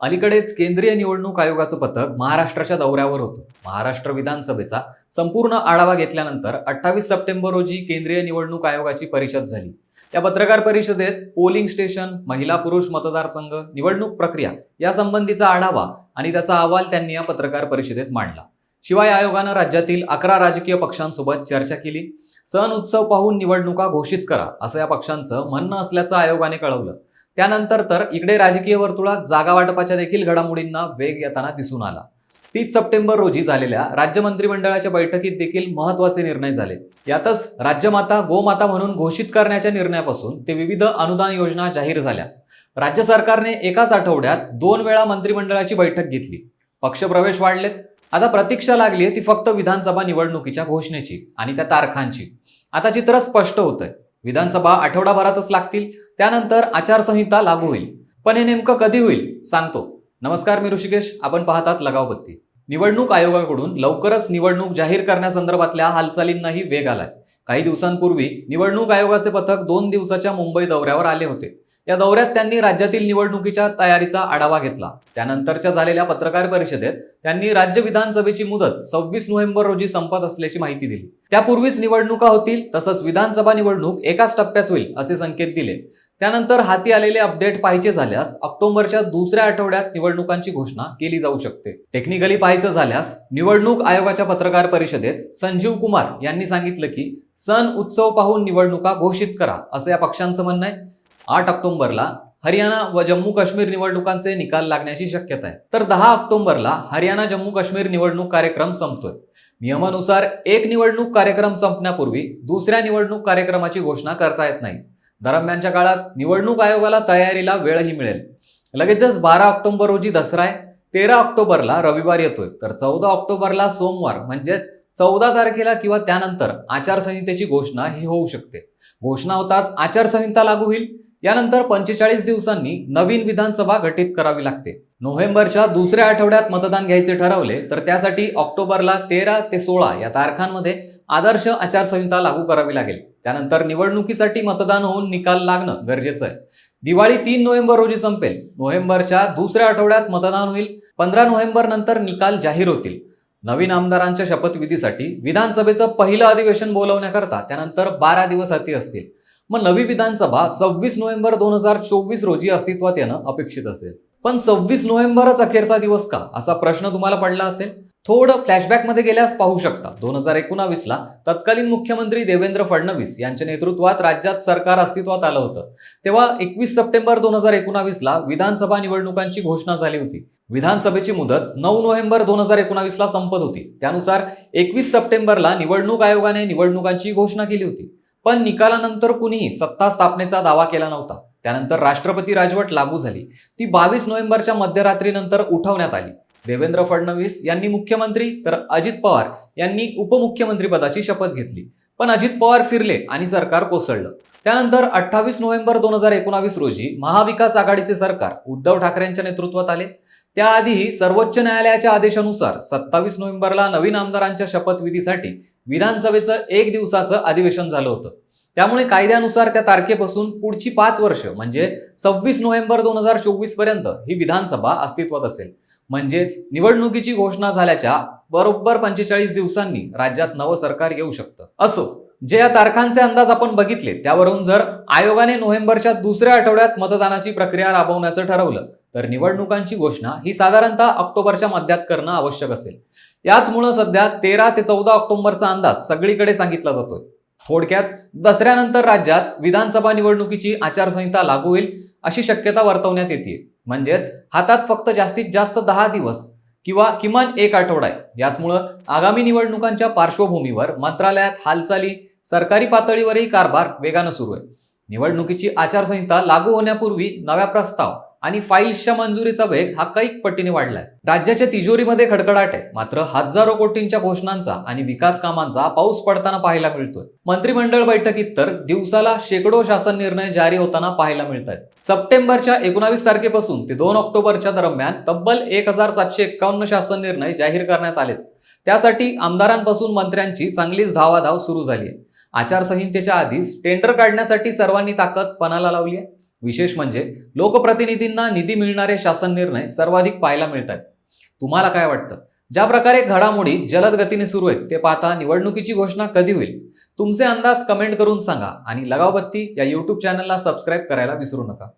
अलीकडेच केंद्रीय निवडणूक आयोगाचं पथक महाराष्ट्राच्या दौऱ्यावर होतं. महाराष्ट्र विधानसभेचा संपूर्ण आढावा घेतल्यानंतर 28 सप्टेंबर रोजी केंद्रीय निवडणूक आयोगाची परिषद झाली. या पत्रकार परिषदेत पोलिंग स्टेशन, महिला पुरुष मतदारसंघ, निवडणूक प्रक्रिया यासंबंधीचा आढावा आणि त्याचा अहवाल त्यांनी या पत्रकार परिषदेत मांडला. शिवाय आयोगानं राज्यातील 11 राजकीय पक्षांसोबत चर्चा केली. सण उत्सव पाहून निवडणुका घोषित करा असं या पक्षांचं म्हणणं असल्याचं आयोगाने कळवलं. त्यानंतर तर इकडे राजकीय वर्तुळात जागा वाटपाच्या देखील घडामोडींना वेग येताना दिसून आला. 30 सप्टेंबर रोजी झालेल्या राज्य मंत्रिमंडळाच्या बैठकीत देखील महत्त्वाचे निर्णय झाले. यातच राज्यमाता गोमाता म्हणून घोषित करण्याच्या निर्णयापासून ते विविध अनुदान योजना जाहीर झाल्या. राज्य सरकारने एकाच आठवड्यात 2 वेळा मंत्रिमंडळाची बैठक घेतली. पक्षप्रवेश वाढलेत. आता प्रतीक्षा लागली आहे ती फक्त विधानसभा निवडणुकीच्या घोषणेची आणि त्या तारखांची. आता चित्र स्पष्ट होतंय. विधानसभा आठवडाभरातच लागतील. त्यानंतर आचारसंहिता लागू होईल. पण हे नेमकं कधी होईल सांगतो. नमस्कार, मी ऋषिकेश. आपण पाहतात लगावबत्ती. निवडणूक आयोगाकडून लवकरच निवडणूक जाहीर करण्यासंदर्भातल्या हालचालींनाही वेग आलाय. काही दिवसांपूर्वी निवडणूक आयोगाचे पथक 2 दिवसाच्या मुंबई दौऱ्यावर आले होते. या दौऱ्यात त्यांनी राज्यातील निवडणुकीच्या तयारीचा आढावा घेतला. त्यानंतरच्या झालेल्या पत्रकार परिषदेत त्यांनी राज्य विधानसभेची मुदत 26 नोव्हेंबर रोजी संपत असल्याची माहिती दिली. त्यापूर्वीच निवडणुका होतील, तसंच विधानसभा निवडणूक एकाच टप्प्यात होईल असे संकेत दिले. त्यानंतर हाती आलेले अपडेट पाहायचे झाल्यास ऑक्टोबरच्या दुसऱ्या आठवड्यात निवडणुकांची घोषणा केली जाऊ शकते. टेक्निकली पाहायचं झाल्यास निवडणूक आयोगाच्या पत्रकार परिषदेत संजीव कुमार यांनी सांगितलं की सण उत्सव पाहून निवडणुका घोषित करा असं या पक्षांचं म्हणणं आहे. 8 ऑक्टोबरला हरियाणा व जम्मू काश्मीर निवडणुकांचे निकाल लागण्याची शक्यता आहे. तर 10 ऑक्टोबरला हरियाणा जम्मू काश्मीर निवडणूक कार्यक्रम संपतोय. नियमानुसार एक निवडणूक कार्यक्रम संपण्यापूर्वी दुसऱ्या निवडणूक कार्यक्रमाची घोषणा करता येत नाही. दरम्यानच्या काळात निवडणूक आयोगाला तयारीला वेळही मिळेल. लगेचच 12 ऑक्टोबर रोजी दसरा आहे. 13 ऑक्टोबरला रविवार येतोय. तर 14 ऑक्टोबरला सोमवार म्हणजेच 14 तारखेला किंवा त्यानंतर आचारसंहितेची घोषणा ही होऊ शकते. घोषणा होताच आचारसंहिता लागू होईल. यानंतर 45 दिवसांनी नवीन विधानसभा गठीत करावी लागते. नोव्हेंबरच्या दुसऱ्या आठवड्यात मतदान घ्यायचे ठरवले तर त्यासाठी ऑक्टोबरला 13 ते 16 या तारखांमध्ये आदर्श आचारसंहिता लागू करावी लागेल. त्यानंतर निवडणुकीसाठी मतदान होऊन निकाल लागणं गरजेचं आहे. दिवाळी 3 नोव्हेंबर रोजी संपेल. नोव्हेंबरच्या दुसऱ्या आठवड्यात मतदान होईल. 15 नोव्हेंबर नंतर निकाल जाहीर होतील. नवीन आमदारांच्या शपथविधीसाठी विधानसभेचं पहिलं अधिवेशन बोलवण्याकरता त्यानंतर 12 दिवस हाती असतील. मग नवी विधानसभा 26 नोव्हेंबर 2024 रोजी अस्तित्वात येणं अपेक्षित असेल. पण 26 नोव्हेंबरच अखेरचा दिवस का असा प्रश्न तुम्हाला पडला असेल. थोडं फ्लॅशबॅकमध्ये गेल्यास पाहू शकता. 2019ला तत्कालीन मुख्यमंत्री देवेंद्र फडणवीस यांच्या नेतृत्वात राज्यात सरकार अस्तित्वात आलं होतं. तेव्हा 21 सप्टेंबर 2019ला विधानसभा निवडणुकांची घोषणा झाली होती. विधानसभेची मुदत 9 नोव्हेंबर 2019ला संपत होती. त्यानुसार 21 सप्टेंबरला निवडणूक आयोगाने निवडणुकांची घोषणा केली होती. पण निकालानंतर कुणीही सत्ता स्थापनेचा दावा केला नव्हता. त्यानंतर राष्ट्रपती राजवट लागू झाली. ती 22 नोव्हेंबरच्या मध्यरात्रीनंतर उठवण्यात आली. देवेंद्र फडणवीस यांनी मुख्यमंत्री तर अजित पवार यांनी उपमुख्यमंत्री पदाची शपथ घेतली. पण अजित पवार फिरले आणि सरकार कोसळलं. त्यानंतर 28 नोव्हेंबर 2019 रोजी महाविकास आघाडीचे सरकार उद्धव ठाकरेंच्या नेतृत्वात आले. त्याआधी सर्वोच्च न्यायालयाच्या आदेशानुसार 27 नोव्हेंबरला नवीन आमदारांच्या शपथविधीसाठी विधानसभेचं 1 दिवसाचं अधिवेशन झालं होतं. त्यामुळे कायद्यानुसार त्या तारखेपासून पुढची 5 वर्ष म्हणजे 26 नोव्हेंबर 2024 पर्यंत ही विधानसभा अस्तित्वात असेल. म्हणजेच निवडणुकीची घोषणा झाल्याच्या बरोबर 45 दिवसांनी राज्यात नवं सरकार येऊ शकतं. असो, जे या तारखांचे अंदाज आपण बघितले त्यावरून जर आयोगाने नोव्हेंबरच्या दुसऱ्या आठवड्यात मतदानाची प्रक्रिया राबवण्याचं ठरवलं तर निवडणुकांची घोषणा ही साधारणतः ऑक्टोबरच्या मध्यात करणं आवश्यक असेल. याचमुळे सध्या 13 ते 14 ऑक्टोबरचा अंदाज सगळीकडे सांगितला जातोय. थोडक्यात दसऱ्यानंतर राज्यात विधानसभा निवडणुकीची आचारसंहिता लागू होईल अशी शक्यता वर्तवण्यात येते. म्हणजेच हातात फक्त जास्तीत जास्त 10 दिवस किंवा किमान 1 आठवडा आहे. याचमुळं आगामी निवडणुकांच्या पार्श्वभूमीवर मंत्रालयात हालचाली, सरकारी पातळीवरही कारभार वेगानं सुरू आहे. निवडणुकीची आचारसंहिता लागू होण्यापूर्वी नव्या प्रस्ताव आणि फाईल्सच्या मंजुरीचा वेग हा कैक पटीने वाढलाय. राज्याच्या तिजोरीमध्ये खडखडाट आहे. मात्र हजारो कोटींच्या घोषणांचा आणि विकास कामांचा पाऊस पडताना पाहायला मिळतोय. मंत्रिमंडळ बैठकीत तर दिवसाला शेकडो शासन निर्णय जारी होताना पाहायला मिळत आहेत. सप्टेंबरच्या 19 तारखेपासून ते 2 ऑक्टोबरच्या दरम्यान तब्बल 1751 शासन निर्णय जाहीर करण्यात आलेत. त्यासाठी आमदारांपासून मंत्र्यांची चांगलीच धावाधाव सुरू झाली आहे. आचारसंहितेच्या आधीच टेंडर काढण्यासाठी सर्वांनी ताकद पणाला लावली आहे. विशेष म्हणजे लोकप्रतिनिधींना निधी मिळणारे शासन निर्णय सर्वाधिक पाहायला मिळतात. तुम्हाला काय वाटतं? ज्या प्रकारे घडामोडी जलद गतीने सुरू आहेत ते पाहता निवडणुकीची घोषणा कधी होईल? तुमचे अंदाज कमेंट करून सांगा आणि लगावबत्ती या YouTube चॅनलला सबस्क्राईब करायला विसरू नका.